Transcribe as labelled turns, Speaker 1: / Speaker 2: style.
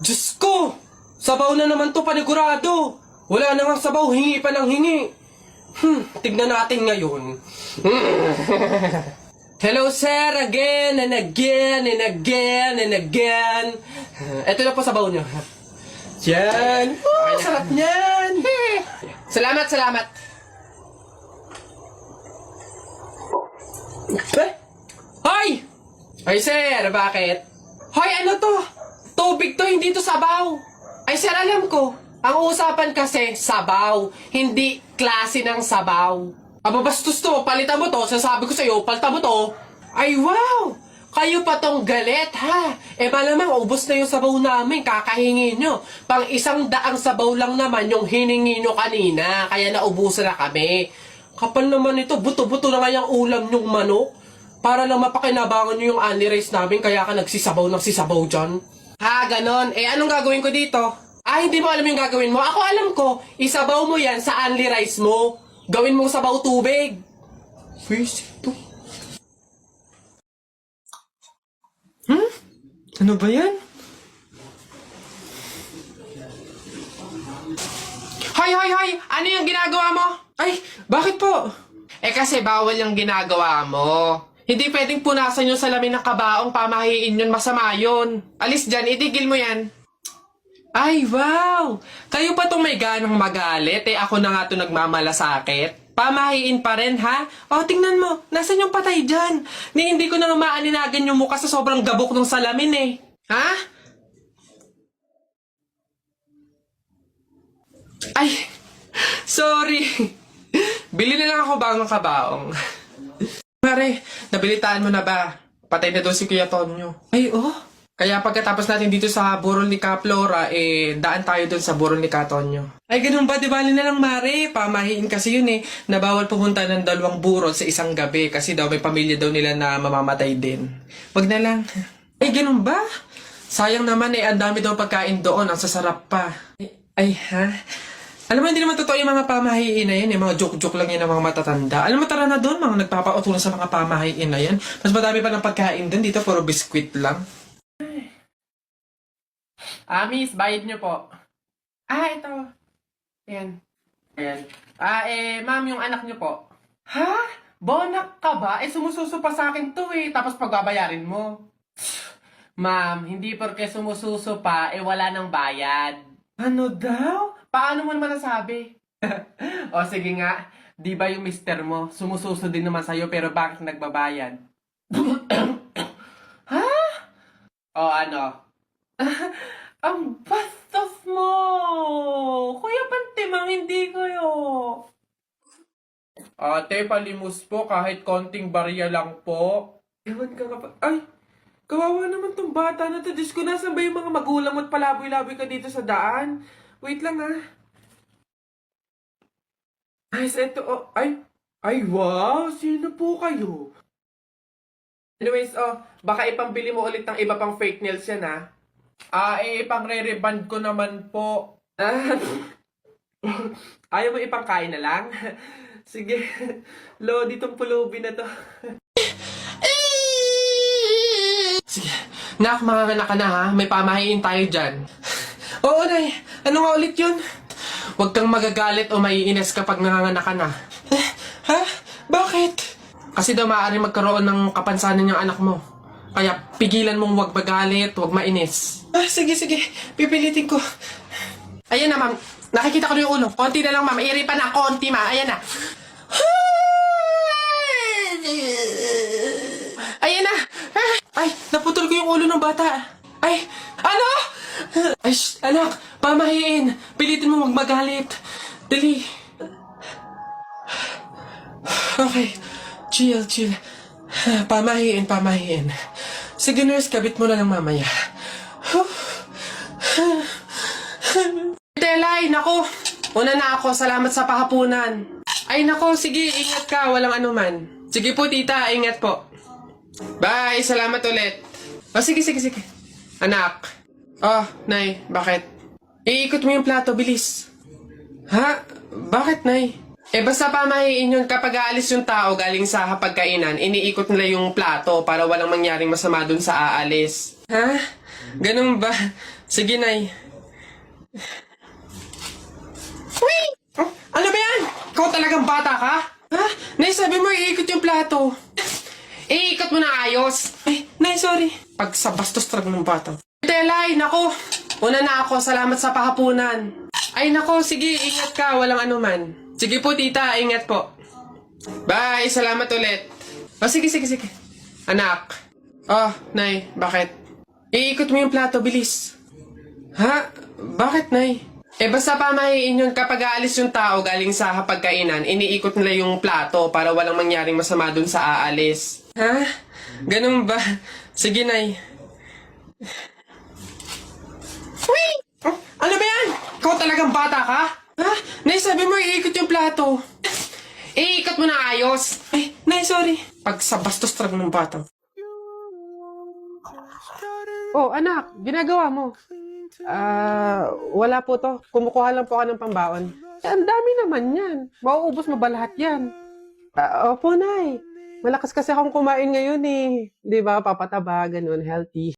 Speaker 1: Diyos ko! Sabaw na naman to panigurado. Wala na nga sabaw, hingi pa ng hingi. Tignan natin ngayon. Hello sir, again and again and again and again. Ito na po sabaw nyo. Yan. Oh, sarap niyan. Salamat, salamat. Hoy! Ay sir, bakit? Hoy, ano to? Tubig to, hindi to sabaw. Ay sir, alam ko. Ang usapan kasi, sabaw. Hindi klase ng sabaw. Aba, bastos to. Palitan mo to. Sasabi ko sa'yo, palitan mo to. Ay, wow! Kayo pa tong galit, ha? Eh, malamang, ubos na yung sabaw namin. Kakahingi nyo. Pang 100 sabaw lang naman yung hiningi nyo kanina. Kaya naubusan na kami. Kapal naman ito. Buto-buto na nga yung ulam nyong manok. Para lang mapakinabangan nyo yung only rice namin. Kaya ka nagsisabaw ng sisabaw dyan. Ha, ganon. Eh, anong gagawin ko dito? Ah, hindi mo alam yung gagawin mo? Ako alam ko. Isabaw mo yan sa only rice mo. Gawin mong sabaw tubig. First, ito. Ano ba yan? Hoy, hoy, hoy! Ano yung ginagawa mo? Ay, bakit po? Eh kasi bawal yung ginagawa mo. Hindi pwedeng punasan yung salamin ng kabaong, pamahiin yun, masama yun. Alis dyan, itigil mo yan. Ay, wow! Kayo pa itong may ganang magalit, eh ako na nga ito nagmamalasakit. Pamahiin pa rin, ha? O, tingnan mo, nasan yung patay dyan? Hindi ko na maaninagan yung mukha sa sobrang gabok ng salamin, eh. Ha? Ay, sorry. Bili na lang ako bagong kabaong. Pare, nabilitaan mo na ba? Patay na doon si Kuya Tonyo. Ay, oh. Kaya pagkatapos natin dito sa burol ni Ka Flora, eh, daan tayo dun sa burol ni Ka Tonyo. Ay, ganun ba? Di bali na lang, Mare. Pamahiin kasi yun eh, na bawal pumunta ng 2 burol sa isang gabi kasi daw may pamilya daw nila na mamamatay din. Wag na lang. Ay, ganun ba? Sayang naman eh, ang dami daw pagkain doon, ang sasarap pa. Ay, ha? Alam mo, hindi naman totoo yung mga pamahiin na yan, eh. Mga joke-joke lang yan ng mga matatanda. Alam mo, tara na doon, mga nagpapautulan sa mga pamahiin na yan. Mas madami pa ng pagkain din, dito puro biskwit lang. Miss, bayad nyo po. Ito. Ayan. Ayan. Ma'am, yung anak nyo po. Ha? Bonak ka ba? Sumususo pa sa akin to eh. Tapos pagbabayarin mo. Ma'am, hindi porke sumususo pa, wala nang bayad. Ano daw? Paano mo naman nasabi? O sige nga, di ba yung mister mo, sumususo din naman sa'yo pero bakit nagbabayad? Ha? O ano? Ang bastos mo! Kuya Pantimang, hindi kayo. Ate, palimos po kahit konting barya lang po. Ewan ka nga pa. Ay! Kawawa naman tong bata na to. Diyos ko, nasan ba yung mga magulang mo at palaboy-laboy ka dito sa daan? Wait lang ha. Ay, ito. Oh, ay, wow! Sino po kayo? Anyways, baka ipambili mo ulit ng iba pang fake nails yan ha. Pang-re-reband ko naman po. Ayaw mo ipangkain na lang? Sige. Lo, ditong pulubi na to. Sige. Nak, manganganak ka na ha. May pamahiin tayo dyan. Oo, Nay. Ano nga ulit yun? Huwag kang magagalit o maiinis kapag nanganganak ka na. Ha? Bakit? Kasi daw maaari magkaroon ng kapansanan yung anak mo. Kaya pigilan mong huwag magalit, huwag mainis. Sige. Pipilitin ko. Ayan na, ma'am. Nakikita ko na yung ulo. Konti na lang, ma'am. Iripan na. Konti, ma'am. Ayan na. Ayan na. Ay, naputol ko yung ulo ng bata. Ay, ano? Ay, anak. Pamahiin. Pilitin mo huwag magalit. Dali. Okay. Chill. Pamahiin. Sige, nurse, kabit mo na lang mamaya. Telay, nako. Una na ako, salamat sa pahapunan. Ay, nako, sige, ingat ka, walang anuman. Sige po, tita, ingat po. Bye, salamat ulit. Sige. Anak. Nay, bakit? Iikot mo yung plato, bilis. Ha? Bakit, Nay? Basta pamahiin yun kapag aalis yung tao galing sa hapagkainan, iniikot nila yung plato para walang mangyaring masama dun sa aalis. Ha? Ganun ba? Sige, Nay. Wait! Oh, ano ba yan? Ikaw talagang bata ka? Ha? Nay, sabi mo iikot yung plato. Iikot mo na ayos. Ay, Nay, sorry. Pag sa bastos talaga ng bata. Telay, nako. Una na ako, salamat sa pahapunan. Ay, nako, sige, ingat ka, walang anuman. Sige po, tita, ingat po. Bye, salamat ulit. Oh, sige. Anak. Oh, Nay, bakit? Iikot mo yung plato, bilis. Ha? Bakit, Nay? Basta pamahiin yun kapag aalis yung tao galing sa hapagkainan, iniikot nila yung plato para walang mangyaring masama dun sa aalis. Ha? Ganun ba? Sige, Nay. Wait! Oh, ano ba yan? Ikaw talagang bata ka? Ha? Nay, sabi mo iikot yung plato. Iikot mo na ayos. Ay, Nay, sorry. Pag sa bastos talaga ng bata. Oh, anak, ginagawa mo? Wala po to. Kumukuha lang po ka ng pambaon. Ang dami naman yan. Mauubos mo ba lahat yan? Opo, Nay. Malakas kasi akong kumain ngayon eh. Di ba, papataba, ganun, healthy.